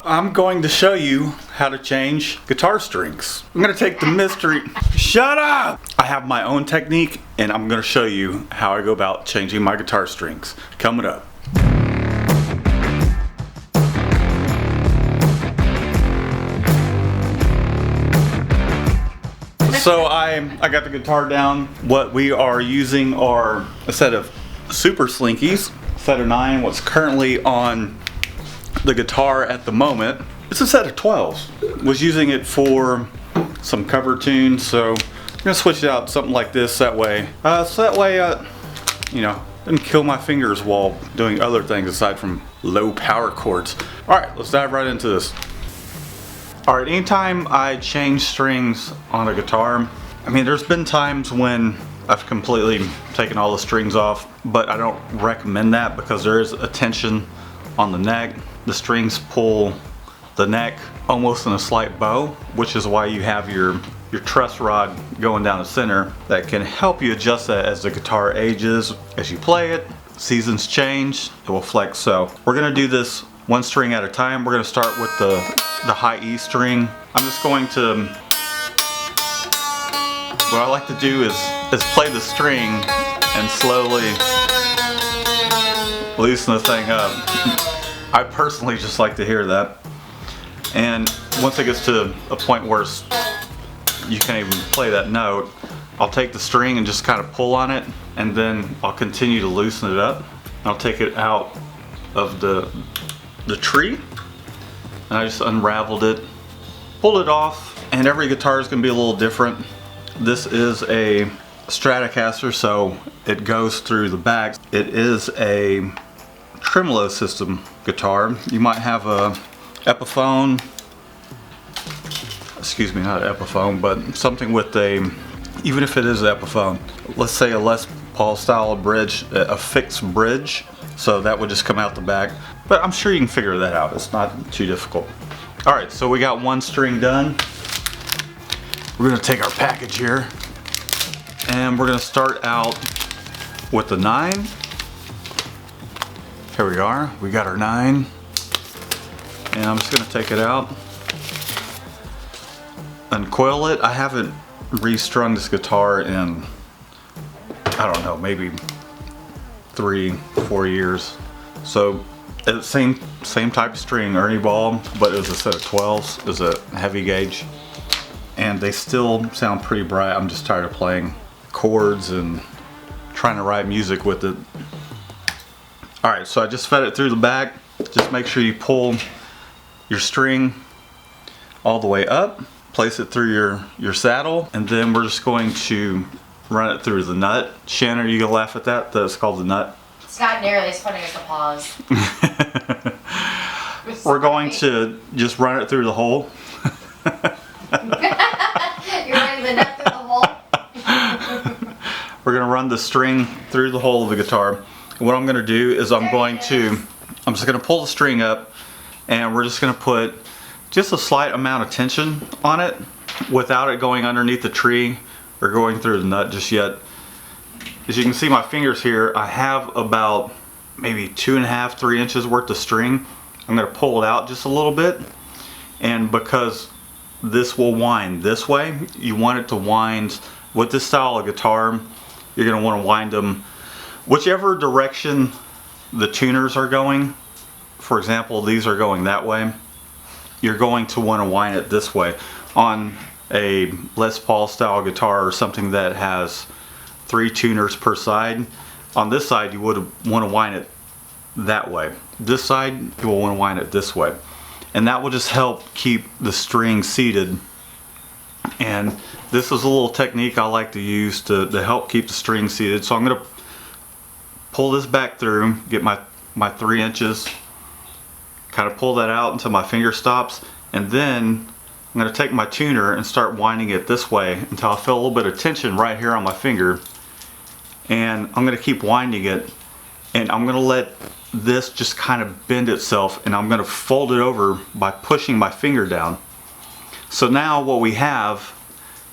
I'm going to show you how to change guitar strings. I'm going to take the mystery. Shut up! I have my own technique and I'm going to show you how I go about changing my guitar strings. Coming up. So I got the guitar down. What we are using are a set of Super Slinkies, set of 9. What's currently on the guitar at the moment, it's a set of 12s. Was using it for some cover tunes, so I'm gonna switch it out something like this. That way, you know, doesn't kill my fingers while doing other things aside from low power chords. All right, let's dive right into this. All right, anytime I change strings on a guitar, I mean, there's been times when I've completely taken all the strings off, but I don't recommend that because there is a tension on the neck. The strings pull the neck almost in a slight bow, which is why you have your truss rod going down the center that can help you adjust that as the guitar ages. As you play it, seasons change, it will flex. So we're gonna do this one string at a time. We're gonna start with the high E string. I'm just going to, what I like to do is play the string and slowly loosen the thing up. I personally just like to hear that. And once it gets to a point where you can't even play that note, I'll take the string and just kind of pull on it, and then I'll continue to loosen it up. I'll take it out of the tree, and I just unraveled it, pulled it off, and every guitar is going to be a little different. This is a Stratocaster, so it goes through the back. It is a tremolo system guitar. You might have a Epiphone, excuse me, not Epiphone, but something with a, even if it is an Epiphone, let's say a Les Paul style bridge, a fixed bridge, so that would just come out the back. But I'm sure you can figure that out. It's not too difficult. All right, so we got one string done. We're gonna take our package here, and we're gonna start out with the 9. Here we are, we got our 9. And I'm just gonna take it out, uncoil it. I haven't restrung this guitar in, I don't know, maybe 3-4 years. So same type of string, Ernie ball, but it was a set of 12s. It was a heavy gauge. And they still sound pretty bright. I'm just tired of playing chords and trying to write music with it. Alright, so I just fed it through the back. Just make sure you pull your string all the way up, place it through your saddle, and then we're just going to run it through the nut. Shannon, are you gonna laugh at that? That's called the nut? It's not nearly as funny as the pause. We're going to just run it through the hole. You're running the nut through the hole? We're gonna run the string through the hole of the guitar. And what I'm gonna do is I'm just gonna pull the string up, and we're just gonna put just a slight amount of tension on it without it going underneath the tree or going through the nut just yet. As you can see my fingers here, I have about maybe 2.5–3 inches worth of string. I'm gonna pull it out just a little bit, and because this will wind this way, you want it to wind with this style of guitar. You're gonna wanna wind them whichever direction the tuners are going. For example, these are going that way. You're going to want to wind it this way. On a Les Paul style guitar or something that has 3 tuners per side, on this side you would want to wind it that way. This side you will want to wind it this way. And that will just help keep the string seated. And this is a little technique I like to use to help keep the string seated. So I'm going to pull this back through, get my 3 inches, kind of pull that out until my finger stops, and then I'm going to take my tuner and start winding it this way until I feel a little bit of tension right here on my finger, and I'm going to keep winding it, and I'm going to let this just kind of bend itself, and I'm going to fold it over by pushing my finger down. So now what we have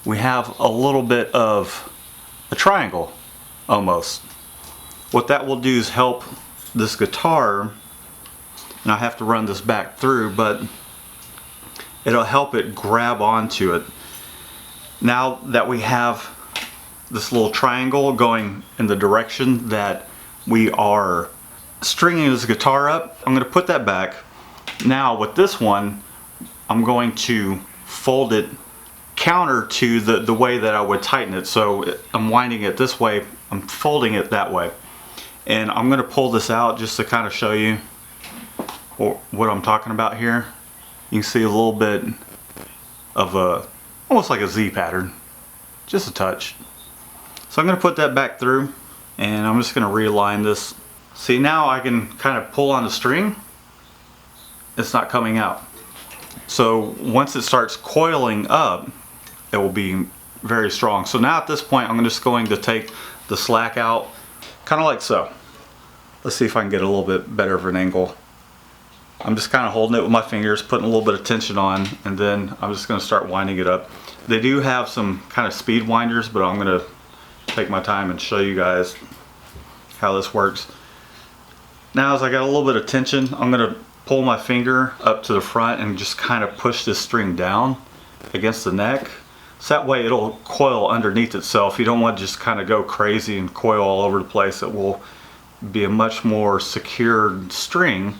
a little bit of a triangle almost. What that will do is help this guitar and I have to run this back through, but it'll help it grab onto it. Now that we have this little triangle going in the direction that we are stringing this guitar up, I'm going to put that back. Now with this one, I'm going to fold it counter to the way that I would tighten it. So I'm winding it this way, I'm folding it that way. And I'm going to pull this out just to kind of show you what I'm talking about here. You can see a little bit of almost like a Z pattern, just a touch. So I'm going to put that back through, and I'm just going to realign this. See, now I can kind of pull on the string. It's not coming out. So once it starts coiling up, it will be very strong. So now at this point, I'm just going to take the slack out, kind of like so. Let's see if I can get a little bit better of an angle. I'm just kind of holding it with my fingers, putting a little bit of tension on, and then I'm just going to start winding it up. They do have some kind of speed winders, but I'm going to take my time and show you guys how this works. Now as I got a little bit of tension, I'm going to pull my finger up to the front and just kind of push this string down against the neck. So that way it'll coil underneath itself. You don't want to just kind of go crazy and coil all over the place. It will be a much more secured string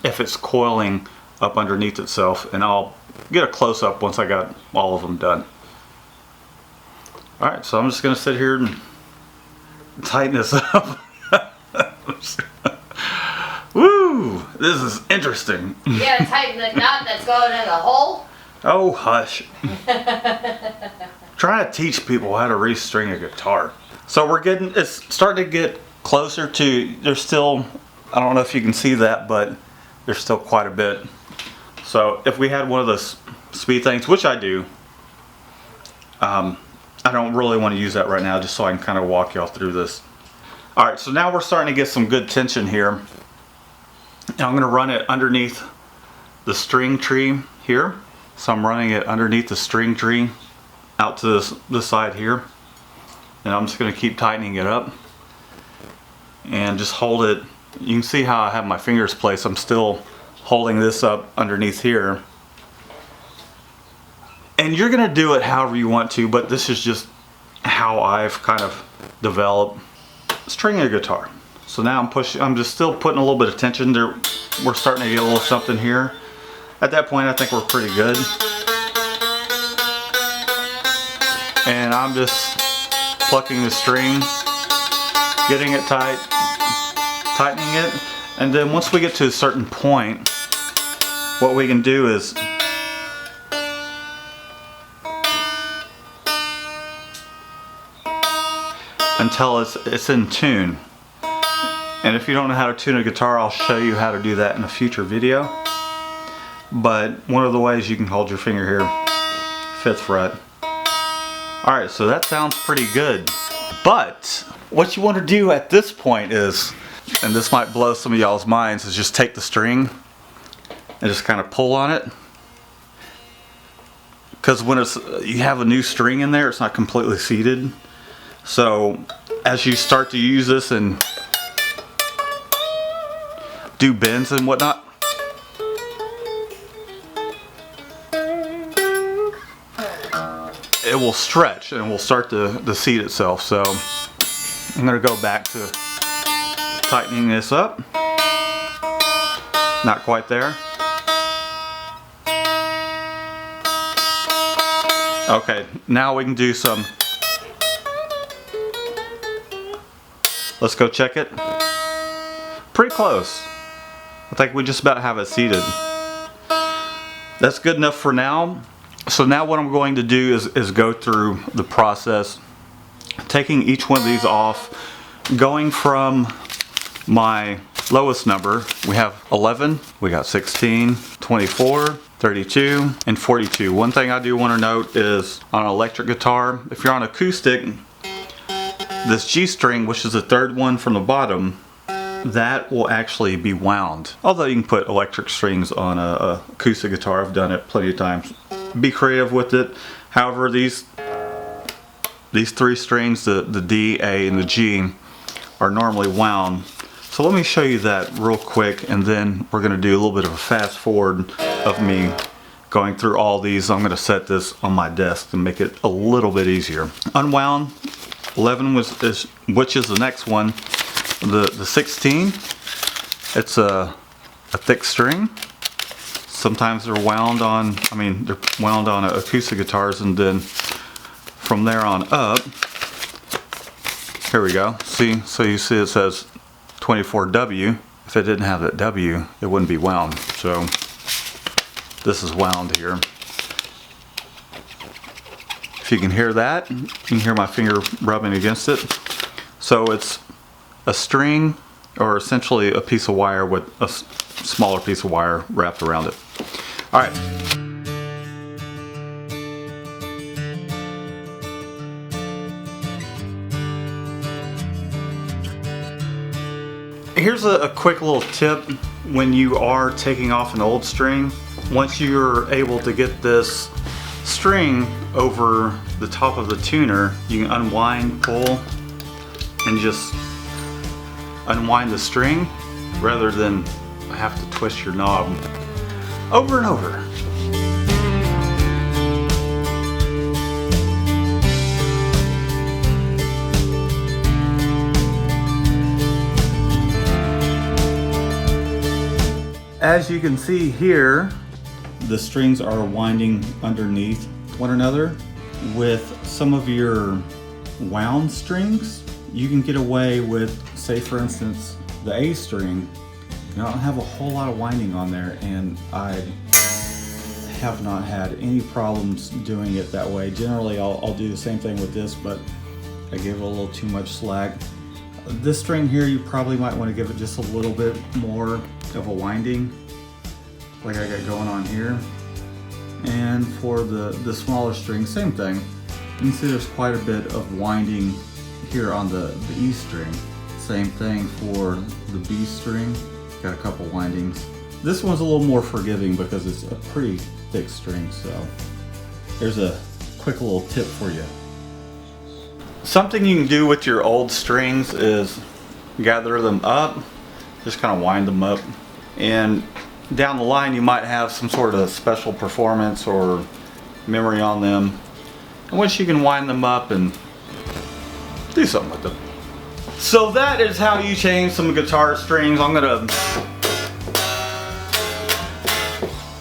if it's coiling up underneath itself, and I'll get a close-up once I got all of them done. Alright, so I'm just going to sit here and tighten this up. Woo! This is interesting. You gotta tighten the knot that's going in the hole. Oh, hush. Trying to teach people how to restring a guitar. So it's starting to get closer to, there's still, I don't know if you can see that, but there's still quite a bit. So if we had one of those speed things, which I do, I don't really want to use that right now, just so I can kind of walk y'all through this. Alright, so now we're starting to get some good tension here. And I'm going to run it underneath the string tree here. So I'm running it underneath the string tree out to this side here. And I'm just going to keep tightening it up. And just hold it. You can see how I have my fingers placed. I'm still holding this up underneath here. And you're going to do it however you want to, but this is just how I've kind of developed stringing a guitar. So now I'm just still putting a little bit of tension there. We're starting to get a little something here. At that point, I think we're pretty good. And I'm just plucking the string, getting it tight, tightening it. And then once we get to a certain point, what we can do is until it's in tune. And if you don't know how to tune a guitar, I'll show you how to do that in a future video. But one of the ways you can hold your finger here, 5th fret. Alright, so that sounds pretty good. But what you want to do at this point is, and this might blow some of y'all's minds, is just take the string and just kind of pull on it. Because when you have a new string in there, it's not completely seated. So as you start to use this and do bends and whatnot, it will stretch and will start to seat itself. So I'm going to go back to tightening this up. Not quite there. Okay, now we can do some. Let's go check it. Pretty close. I think we just about have it seated. That's good enough for now. So now what I'm going to do is go through the process, taking each one of these off, going from my lowest number. We have 11, we got 16, 24, 32, and 42. One thing I do want to note is on an electric guitar, if you're on acoustic, this G string, which is the 3rd one from the bottom, that will actually be wound. Although you can put electric strings on a acoustic guitar, I've done it plenty of times. Be creative with it. However, these 3 strings, the D, A, and the G, are normally wound. So let me show you that real quick, and then we're going to do a little bit of a fast forward of me going through all these. I'm going to set this on my desk to make it a little bit easier. Unwound 11 which is the next one. The 16, it's a thick string. Sometimes they're wound on, they're wound on acoustic guitars, and then from there on up, here we go. See, so you see it says 24W. If it didn't have that W, it wouldn't be wound. So this is wound here. If you can hear that, you can hear my finger rubbing against it. So it's a string, or essentially a piece of wire with a smaller piece of wire wrapped around it. All right. Here's a quick little tip when you are taking off an old string. Once you're able to get this string over the top of the tuner, you can unwind, pull, and just unwind the string rather than have to twist your knob over and over. As you can see here, the strings are winding underneath one another. With some of your wound strings, you can get away with, say for instance, the A string. You don't have a whole lot of winding on there, and I have not had any problems doing it that way. Generally, I'll do the same thing with this, but I gave it a little too much slack. This string here, you probably might want to give it just a little bit more of a winding, like I got going on here. And for the smaller string, same thing. You can see there's quite a bit of winding here on the E string. Same thing for the B string, got a couple windings. This one's a little more forgiving because it's a pretty thick string, so there's a quick little tip for you. Something you can do with your old strings is gather them up, just kind of wind them up, and down the line you might have some sort of special performance or memory on them, and once you can wind them up and do something with them. So that is how you change some guitar strings. I'm gonna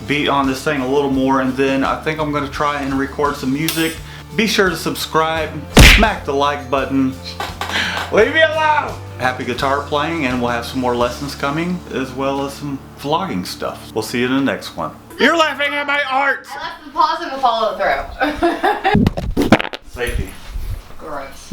beat on this thing a little more, and then I think I'm gonna try and record some music. Be sure to subscribe, smack the like button, leave me alone! Happy guitar playing, and we'll have some more lessons coming, as well as some vlogging stuff. We'll see you in the next one. You're laughing at my art! I left the pause and the follow through. Safety. Gross.